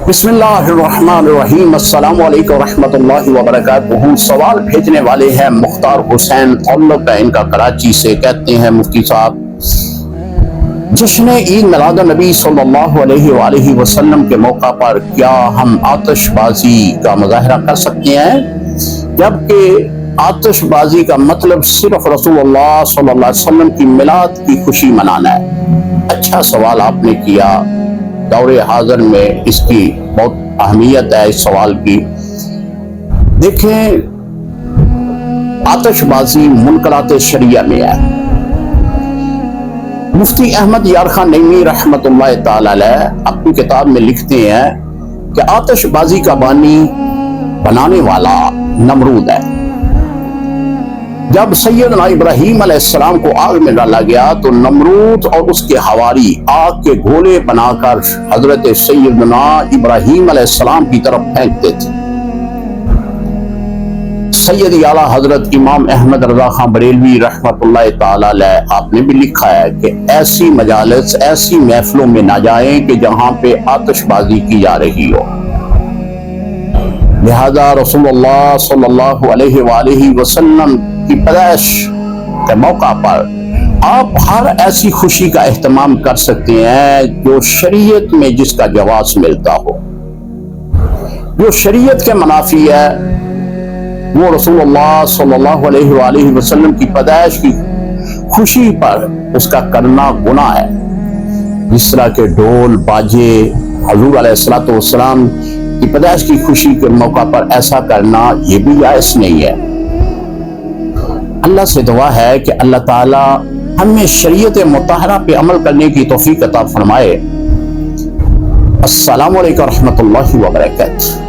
بسم اللہ الرحمن الرحیم، السلام علیکم ورحمۃ اللہ وبرکاتہ۔ سوال بھیجنے والے ہیں مختار حسین، تعلق ہے ان کا کراچی سے۔ کہتے ہیں مفتی صاحب، جشن عید میلاد النبی صلی اللہ علیہ وآلہ وسلم کے موقع پر کیا ہم آتش بازی کا مظاہرہ کر سکتے ہیں، جبکہ آتش بازی کا مطلب صرف رسول اللہ صلی اللہ علیہ وسلم کی میلاد کی خوشی منانا ہے؟ اچھا سوال آپ نے کیا۔ دور حاضر میں اس کی بہت اہمیت ہے اس سوال کی۔ دیکھیں، آتش بازی منکرات شریعہ میں ہے۔ مفتی احمد یار خان نعیمی رحمۃ اللہ تعالی علیہ اپنی کتاب میں لکھتے ہیں کہ آتش بازی کا بنانے والا نمرود ہے۔ جب سیدنا ابراہیم علیہ السلام کو آگ میں ڈالا گیا تو نمرود اور اس کے حواری آگ کے گولے بنا کر حضرت سیدنا ابراہیم علیہ السلام کی طرف پھینکتے تھے۔ سید اعلیٰ حضرت امام احمد رضا خان بریلوی رحمۃ اللہ تعالی علیہ آپ نے بھی لکھا ہے کہ ایسی مجالس، ایسی محفلوں میں نہ جائیں کہ جہاں پہ آتش بازی کی جا رہی ہو۔ لہذا رسول اللہ صلی اللہ علیہ وآلہ وسلم کی پیدائش کے موقع پر آپ ہر ایسی خوشی کا اہتمام کر سکتے ہیں جو شریعت میں جس کا جواز ملتا ہو، جو شریعت کے منافی ہے، وہ رسول اللہ صلی اللہ علیہ وآلہ وسلم کی پیدائش کی خوشی پر اس کا کرنا گناہ ہے۔ جس طرح کے ڈھول باجے حضور علیہ الصلوۃ والسلام کی پیدائش کی خوشی کے موقع پر ایسا کرنا یہ بھی جائز نہیں ہے۔ اللہ سے دعا ہے کہ اللہ تعالی ہمیں شریعت مطہرہ پہ عمل کرنے کی توفیق عطا فرمائے۔ السلام علیکم ورحمۃ اللہ وبرکاتہ۔